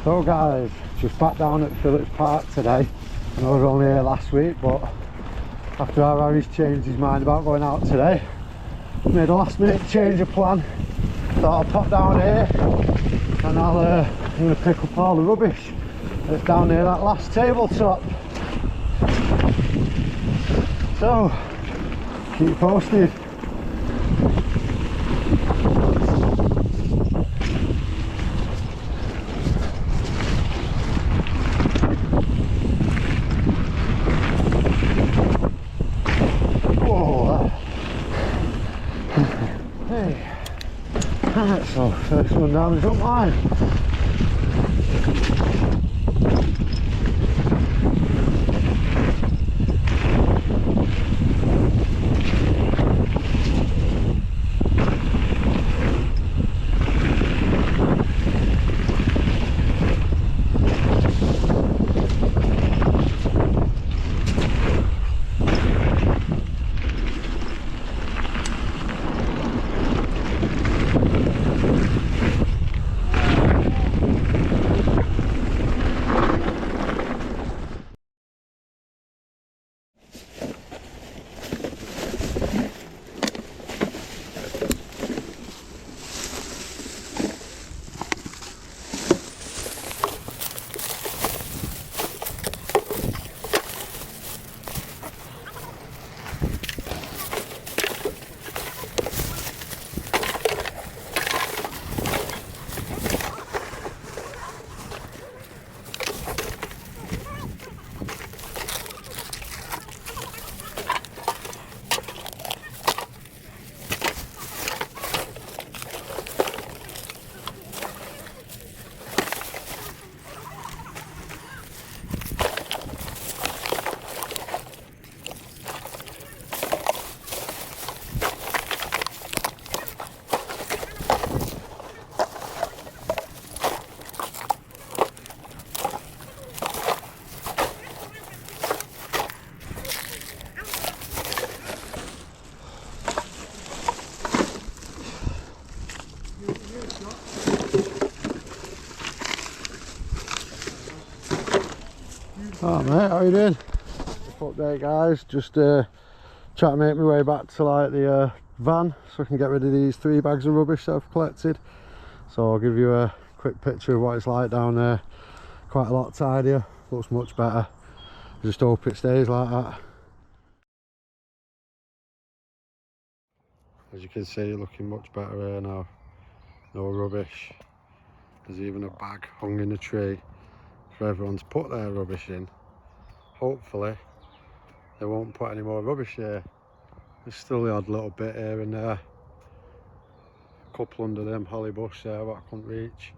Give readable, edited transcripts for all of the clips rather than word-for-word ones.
So guys, just back down at Phillips Park today. I know I was only here last week, but after Harry's changed his mind about going out today, made a last minute change of plan. Thought I'll pop down here and I'm going to pick up all the rubbish that's down near that last tabletop. So, keep you posted. Right, so first one down the jump line. Oh mate, how you doing? Update guys, just trying to make my way back to like the van so I can get rid of these 3 bags of rubbish that I've collected. So I'll give you a quick picture of what it's like down there. Quite a lot tidier, looks much better. I just hope it stays like that. As you can see, looking much better here now. No rubbish. There's even a bag hung in the tree for everyone to put their rubbish in. Hopefully they won't put any more rubbish here. There's still the odd little bit here and there. A couple under them holly bush there what I couldn't reach.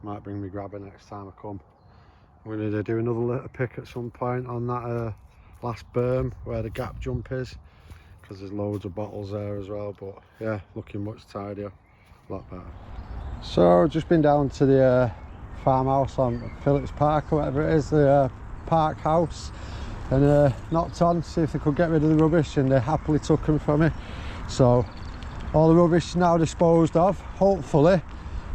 Might bring me grabber next time I come. We're going to do another litter pick at some point on that last berm where the gap jump is, because there's loads of bottles there as well. But yeah, looking much tidier, a lot better. So just been down to the farmhouse on Phillips Park or whatever it is, the park house, and knocked on to see if they could get rid of the rubbish, and they happily took them from me. So all the rubbish is now disposed of. Hopefully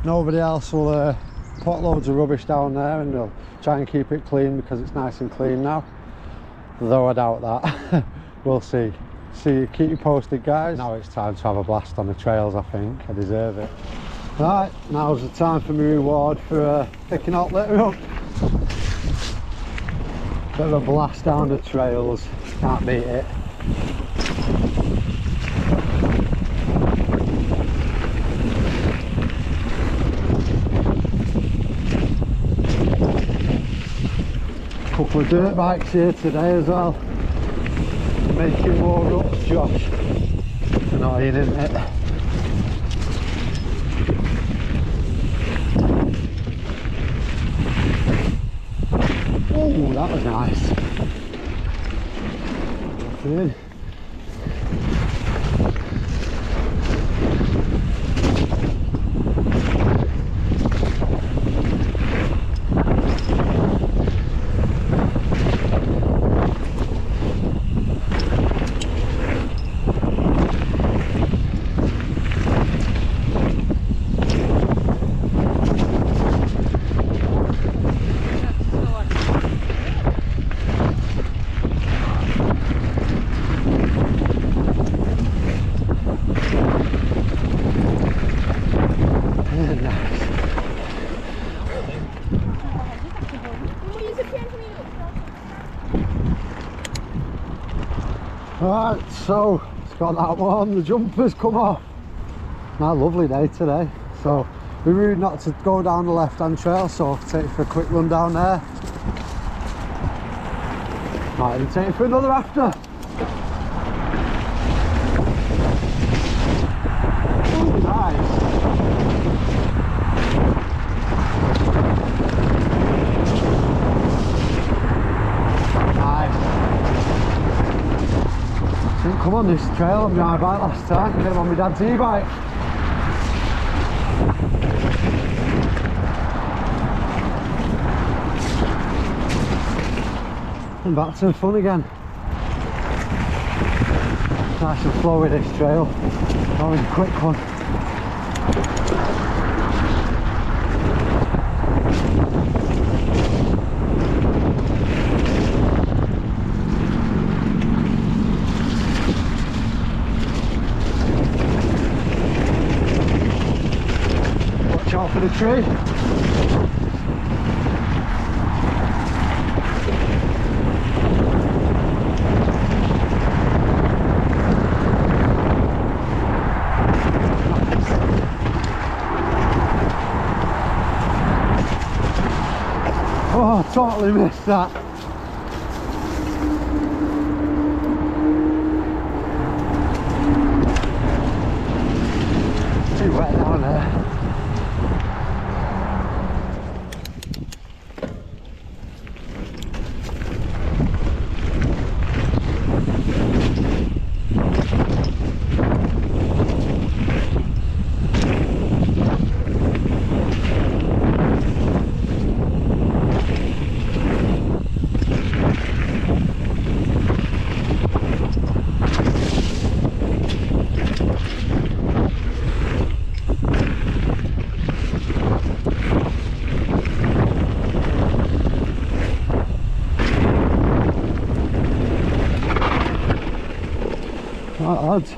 nobody else will put loads of rubbish down there, and they'll try and keep it clean because it's nice and clean now, though I doubt that. We'll see. Keep you posted guys. Now it's time to have a blast on the trails. I think I deserve it. Right, now's the time for my reward for picking up litter up. Bit of a blast down the trails, can't beat it. Couple of dirt bikes here today as well. Making more ruts, Josh. Annoying, isn't it? Oh, that was nice. Good. Right, so it's got that one, the jumpers come off. Now, lovely day today. So we're rude not to go down the left hand trail, so I'll take you for a quick run down there. Might even take you for another after. Ooh, nice. Didn't come on this trail on my bike last time, came on my dad's e-bike. And back to the fun again. Nice and flowy this trail, always a quick one. Watch out for the tree. Oh, totally missed that. Too wet down there. Right lads,